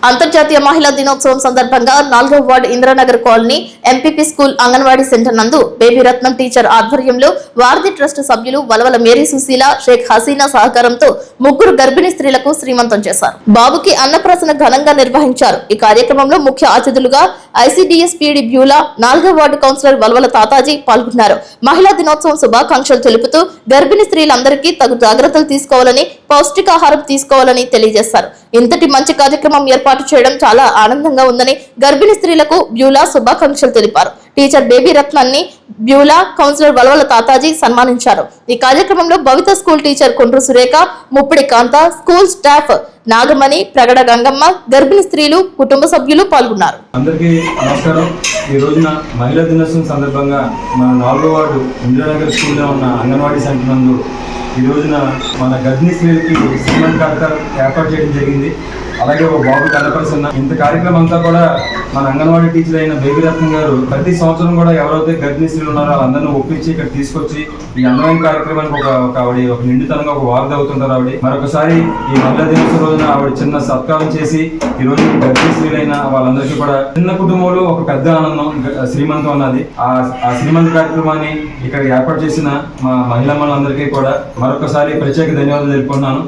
అంతర్జాతీయ మహిళా దినోత్సవం సందర్భంగా 4వ ward Indranagar colony MPP school anganwadi centre నందు బేబీ రత్నం టీచర్ ఆధ్వర్యంలో వారధి ట్రస్ట్ సభ్యులు వలవల మేరీ సుశీల, షేక్ హసీనా సహకారంతో 3 గర్భిణీ స్త్రీలకు శ్రీమంతం చేశారు. బాబుకి అన్నప్రాసన ఘనంగా నిర్వహించారు. ఈ కార్యక్రమంలో ముఖ్య అతిథులుగా ఐసీడీఎస్ పీడీ బ్యూలా, 4వ వార్డు కౌన్సిలర్ వలవల తాతాజీ పాల్గొన్నారు. మహిళా దినోత్సవం శుభాకాంక్షలు తెలుపుతూ గర్భిణీ స్త్రీలందరికీ తగు జాగ్రత్తలు తీసుకోవాలని, పౌష్టికాహారం తీసుకోవాలని తెలియజేశారు. ఇంతటి మంచి కార్యక్రమం ఏర్పాటు చేయడం చాలా ఆనందంగా ఉందని గర్భిణీ స్త్రీలకు బ్యూలా శుభాకాంక్షలు తెలిపారు. టీచర్ బేబీ రత్నాన్ని బ్యూలా, కౌన్సిలర్ వలవల తాతాజీ సన్మానించారు. ఈ కార్యక్రమంలో Bhavita school teacher Kondru Surekha, Muppidi Kanta, school staff Nagamani, Pragada Gangamma, గర్భిణీ స్త్రీలు, కుటుంబ సభ్యులు పాల్గొన్నారు. అందరికీ నమస్కారం. ఈ రోజున మహిళా దినోత్సవం సందర్భంగా మన 4వ వార్డు ఇంద్రానగర్ స్కూల్లో ఉన్న అంగన్వాడీ సెంటర్ నందు ఈ రోజున మన గర్భిణీ స్త్రీలకి శ్రీమంత కార్యక్రమం ఏర్పాటు చేయడం జరిగింది. అలాగే ఒక బాబు కనపరుస్తున్న ఇంత కార్యక్రమం అంతా కూడా మన అంగన్వాడీ టీచర్ అయిన బేబీ రత్నం గారు ప్రతి సంవత్సరం కూడా ఎవరైతే గర్భిణీ స్త్రీలు ఉన్నారో వాళ్ళందరినీ ఒప్పించి ఇక్కడ తీసుకొచ్చి ఈ అందమైన కార్యక్రమానికి ఒక నిండుతనంగా ఒక వారధి అవుతుంటారు. ఆవిడ మరొకసారి ఈ మహిళా దినోత్సవం రోజున ఆవిడ చిన్న సత్కారం చేసి ఈ రోజు గర్భిణీ స్త్రీలైన వాళ్ళందరికీ కూడా చిన్న కుటుంబంలో ఒక పెద్ద ఆనందం శ్రీమంతం అన్నది. ఆ శ్రీమంత కార్యక్రమాన్ని ఇక్కడ ఏర్పాటు చేసిన మా మహిళలందరికీ కూడా మరొకసారి ప్రత్యేక ధన్యవాదాలు తెలుపుకున్నాను.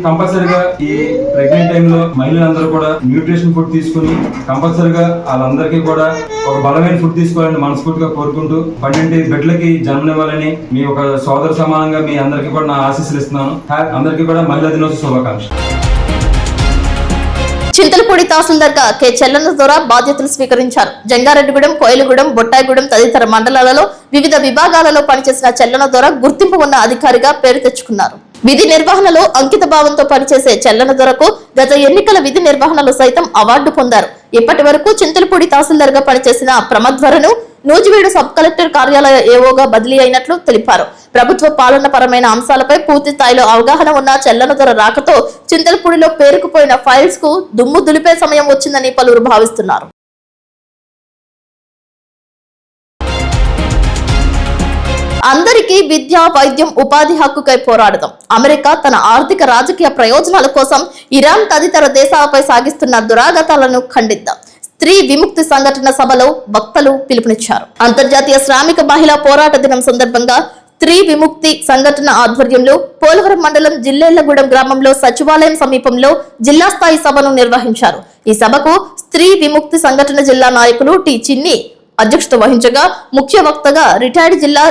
కంపల్సరిగా ఈ ప్రెగ్నెంట్ టైంలో మహిళలందరూ కూడా న్యూట్రిషన్ ఫుడ్ తీసుకుని కంపల్సరిగా వాళ్ళందరికీ కూడా ఒక బలమైన ఫుడ్ తీసుకోవాలని మనస్ఫూర్తిగా కోరుకుంటూ 12 బిడ్డలకి జన్మనివ్వాలని మీ ఒక సోదర సమానంగా మీ అందరికీ కూడా నా ఆశీస్సులు ఇస్తున్నాను. అందరికీ కూడా మహిళా దినోత్సవ శుభాకాంక్షలు. చింతలపూడి తహసీల్దార్ గా కె చెల్లన్న ద్వారా బాధ్యతలు స్వీకరించారు. జంగారెడ్డిగూడెం, కోయిలగూడెం, బొట్టాయిగూడెం తదితర మండలాలలో వివిధ విభాగాలలో పనిచేసిన చెల్లన్న ద్వారా గుర్తింపు ఉన్న అధికారిగా పేరు తెచ్చుకున్నారు. విధి నిర్వహణలో అంకిత భావంతో పనిచేసే చెల్లన్న దొరకు గత ఎన్నికల విధి నిర్వహణలో సైతం అవార్డు పొందారు. ఇప్పటి వరకు చింతలపూడి తహసీల్దార్ గా పనిచేసిన ప్రమద్వరను నూజివీడు సబ్ కలెక్టర్ కార్యాలయ ఏఓగా బదిలీ అయినట్లు తెలిపారు. ప్రభుత్వ పాలన పరమైన అంశాలపై పూర్తి స్థాయిలో అవగాహన ఉన్న చెల్లన్న దొర రాకతో చింతలపూడిలో పేరుకుపోయిన ఫైల్స్ కు దుమ్ము దులిపే సమయం వచ్చిందని పలువురు భావిస్తున్నారు. అందరికీ విద్య, వైద్యం, ఉపాధి హక్కుకై పోరాడదాం. అమెరికా తన ఆర్థిక రాజకీయ ప్రయోజనాల కోసం ఇరాన్ తదితర దేశాలపై సాగిస్తున్న దురాగతాలను ఖండిద్దాం. స్త్రీ విముక్తి సంఘటన సభలో వక్తలు పిలుపునిచ్చారు. అంతర్జాతీయ శ్రామిక మహిళా పోరాట దినం సందర్భంగా స్త్రీ విముక్తి సంఘటన ఆధ్వర్యంలో పోలవరం మండలం జిల్లేళ్లగూడెం గ్రామంలో సచివాలయం సమీపంలో జిల్లా స్థాయి సభను నిర్వహించారు. ఈ సభకు స్త్రీ విముక్తి సంఘటన జిల్లా నాయకులు టి చిన్ని అధ్యక్షత వహించగా ముఖ్య వక్తగా రిటైర్డ్ జిల్లా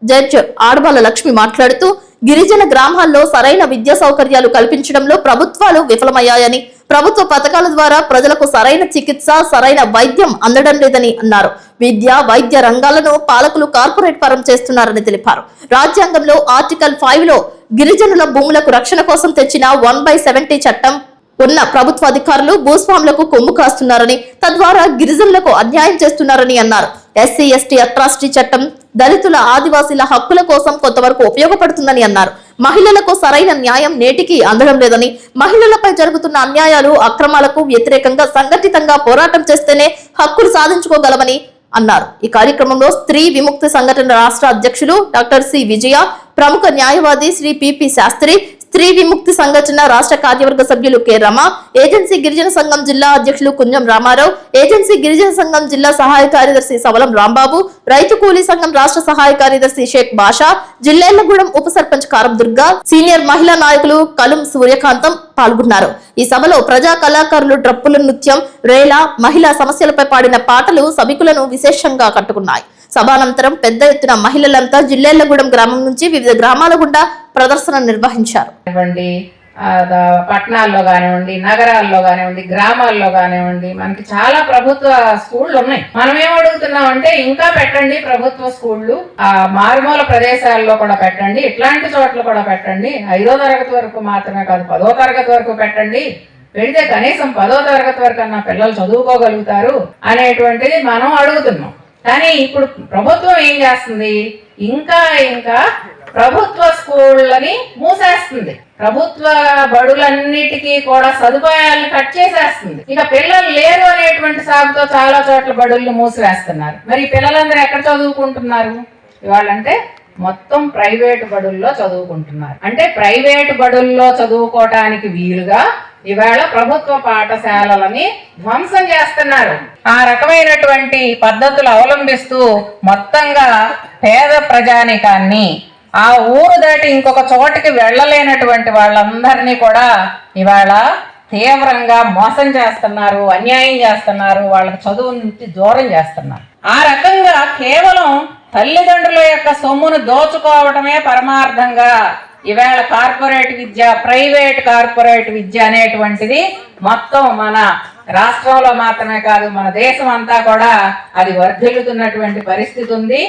జడ్జ్ ఆడబాల లక్ష్మి మాట్లాడుతూ గిరిజన గ్రామాల్లో సరైన విద్యా సౌకర్యాలు కల్పించడంలో ప్రభుత్వాలు విఫలమయ్యాయని, ప్రభుత్వ పథకాల ద్వారా ప్రజలకు సరైన చికిత్స, సరైన వైద్యం అందడం లేదని అన్నారు. విద్య, వైద్య రంగాలను పాలకులు కార్పొరేట్ పరం చేస్తున్నారని తెలిపారు. రాజ్యాంగంలో ఆర్టికల్ 5లో గిరిజనుల భూములకు రక్షణ కోసం తెచ్చిన 1/70 చట్టం ఉన్న ప్రభుత్వ అధికారులు భూస్వాములకు కొమ్ము కాస్తున్నారని, తద్వారా గిరిజనులకు అన్యాయం చేస్తున్నారని అన్నారు. ఎస్సీ, ఎస్టీ అట్రాసిటీ చట్టం దళితుల, ఆదివాసీల హక్కుల కోసం కొంతవరకు ఉపయోగపడుతుందని అన్నారు. మహిళలకు సరైన న్యాయం నేటికి అందడం లేదని, మహిళలపై జరుగుతున్న అన్యాయాలు, అక్రమాలకు వ్యతిరేకంగా సంఘటితంగా పోరాటం చేస్తేనే హక్కులు సాధించుకోగలమని అన్నారు. ఈ కార్యక్రమంలో స్త్రీ విముక్తి సంఘటన రాష్ట్ర అధ్యక్షులు డాక్టర్ సి విజయ, ప్రముఖ న్యాయవాది శ్రీ పిపి శాస్త్రి, స్త్రీ విముక్తి సంఘటన రాష్ట్ర కార్యవర్గ సభ్యులు కె రమ, ఏజెన్సీ గిరిజన సంఘం జిల్లా అధ్యక్షులు కుంజం రామారావు, ఏజెన్సీ గిరిజన సంఘం జిల్లా సహాయ కార్యదర్శి సవలం రాంబాబు, రైతు కూలీ సంఘం రాష్ట్ర సహాయ కార్యదర్శి షేక్ బాషా, జిల్లేళ్లగూడెం ఉప సర్పంచ్ కారం దుర్గా, సీనియర్ మహిళా నాయకులు కలుం సూర్యకాంతం పాల్గొన్నారు. ఈ సభలో ప్రజా కళాకారులు డ్రప్పుల నృత్యం, రేలా, మహిళా సమస్యలపై పాడిన పాటలు సభికులను విశేషంగా కట్టుకున్నాయి. సభానంతరం పెద్ద ఎత్తున మహిళలంతా జిల్లేళ్లగూడెం గ్రామం నుంచి వివిధ గ్రామాల గుండా ప్రదర్శన నిర్వహించారు. పట్టణాల్లో కానివ్వండి, నగరాల్లో కానివ్వండి, గ్రామాల్లో కానివ్వండి మనకి చాలా ప్రభుత్వ స్కూళ్ళు ఉన్నాయి. మనం ఏమడుగుతున్నామంటే ఇంకా పెట్టండి ప్రభుత్వ స్కూళ్ళు, మారుమూల ప్రదేశాల్లో కూడా పెట్టండి, ఇట్లాంటి చోట్ల కూడా పెట్టండి. 5వ తరగతి వరకు మాత్రమే కాదు 10వ తరగతి వరకు పెట్టండి. పెడితే కనీసం 10వ తరగతి వరకు అన్న పిల్లలు చదువుకోగలుగుతారు అనేటువంటిది మనం అడుగుతున్నాం. కానీ ఇప్పుడు ప్రభుత్వం ఏం చేస్తుంది, ఇంకా ప్రభుత్వ స్కూళ్ళని మూసేస్తుంది. ప్రభుత్వ బడులన్నిటికీ కూడా సదుపాయాలను కట్ చేసేస్తుంది. ఇక పిల్లలు లేరు అనేటువంటి సాగుతో చాలా చోట్ల బడులను మూసివేస్తున్నారు. మరి పిల్లలందరూ ఎక్కడ చదువుకుంటున్నారు ఇవాళంటే? మొత్తం ప్రైవేటు బడుల్లో చదువుకుంటున్నారు. అంటే ప్రైవేటు బడుల్లో చదువుకోవటానికి వీలుగా ఇవాళ ప్రభుత్వ పాఠశాలలని ధ్వంసం చేస్తున్నారు. ఆ రకమైనటువంటి పద్ధతులు అవలంబిస్తూ మొత్తంగా పేద ప్రజానికాన్ని, ఆ ఊరు దాటి ఇంకొక చోటికి వెళ్ళలేనటువంటి వాళ్ళందరినీ కూడా ఇవాళ తీవ్రంగా మోసం చేస్తున్నారు, అన్యాయం చేస్తున్నారు, వాళ్ళకి చదువు నుంచి దూరం చేస్తున్నారు. ఆ రకంగా కేవలం తల్లిదండ్రుల యొక్క సొమ్మును దోచుకోవటమే పరమార్థంగా ఇవాళ కార్పొరేట్ విద్య, ప్రైవేట్ కార్పొరేట్ విద్య అనేటువంటిది మొత్తం మన రాష్ట్రంలో మాత్రమే కాదు మన దేశం అంతా కూడా అది వర్ధిల్లుతున్నటువంటి పరిస్థితి ఉంది.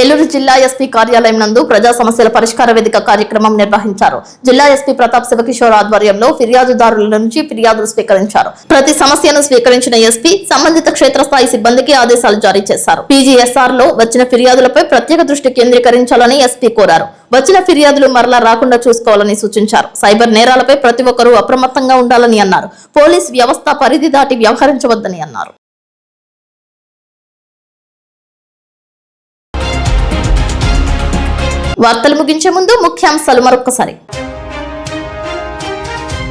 ఏలూరు జిల్లా ఎస్పీ కార్యాలయం నందు ప్రజా సమస్యల పరిష్కార వేదిక కార్యక్రమం నిర్వహించారు. జిల్లా ఎస్పీ ప్రతాప్ శివకిషోర్ ఆధ్వర్యంలో ఫిర్యాదుదారుల నుంచి ఫిర్యాదులు స్వీకరించారు. ప్రతి సమస్యను స్వీకరించిన ఎస్పీ సంబంధిత క్షేత్రస్థాయి సిబ్బందికి ఆదేశాలు జారీ చేశారు. పీజీఎస్ఆర్ లో వచ్చిన ఫిర్యాదులపై ప్రత్యేక దృష్టి కేంద్రీకరించాలని ఎస్పీ కోరారు. వచ్చిన ఫిర్యాదులు మరలా రాకుండా చూసుకోవాలని సూచించారు. సైబర్ నేరాలపై ప్రతి ఒక్కరూ అప్రమత్తంగా ఉండాలని అన్నారు. పోలీస్ వ్యవస్థ పరిధి దాటి వ్యవహరించవద్దని అన్నారు. వార్తలు ముగించే ముందు ముఖ్యాంశాలు మరొకసారి.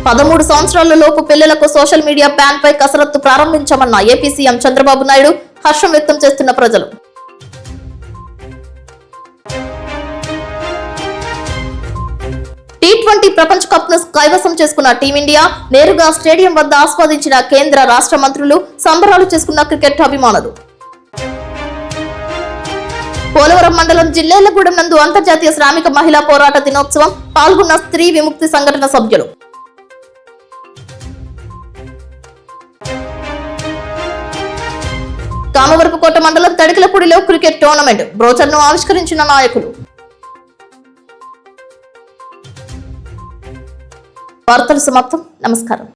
13 సంవత్సరాల లోపు పిల్లలకు సోషల్ మీడియా బ్యాన్ పై కసరత్తు ప్రారంభించామన్న ఏపీ సీఎం చంద్రబాబు నాయుడు. హర్షం వ్యక్తం చేస్తున్న ప్రజలు. T20 ప్రపంచ కప్ ను కైవసం చేసుకున్న టీమిండియా. నేరుగా స్టేడియం వద్ద ఆస్వాదించిన కేంద్ర రాష్ట్ర మంత్రులు. సంబరాలు చేసుకున్న క్రికెట్ అభిమానులు. పోలవరం మండలం జిల్లేళ్లగూడెం నందు అంతర్జాతీయ శ్రామిక మహిళా పోరాట దినోత్సవం. పాల్గొన్న స్త్రీ విముక్తి సంఘటన సభ్యులు. కామవరపుకోట మండలం తడికలపూడిలో క్రికెట్ టోర్నమెంట్. బ్రోచర్ ను ఆవిష్కరించిన నాయకులు. వార్తలు సమాప్తం. నమస్కారం.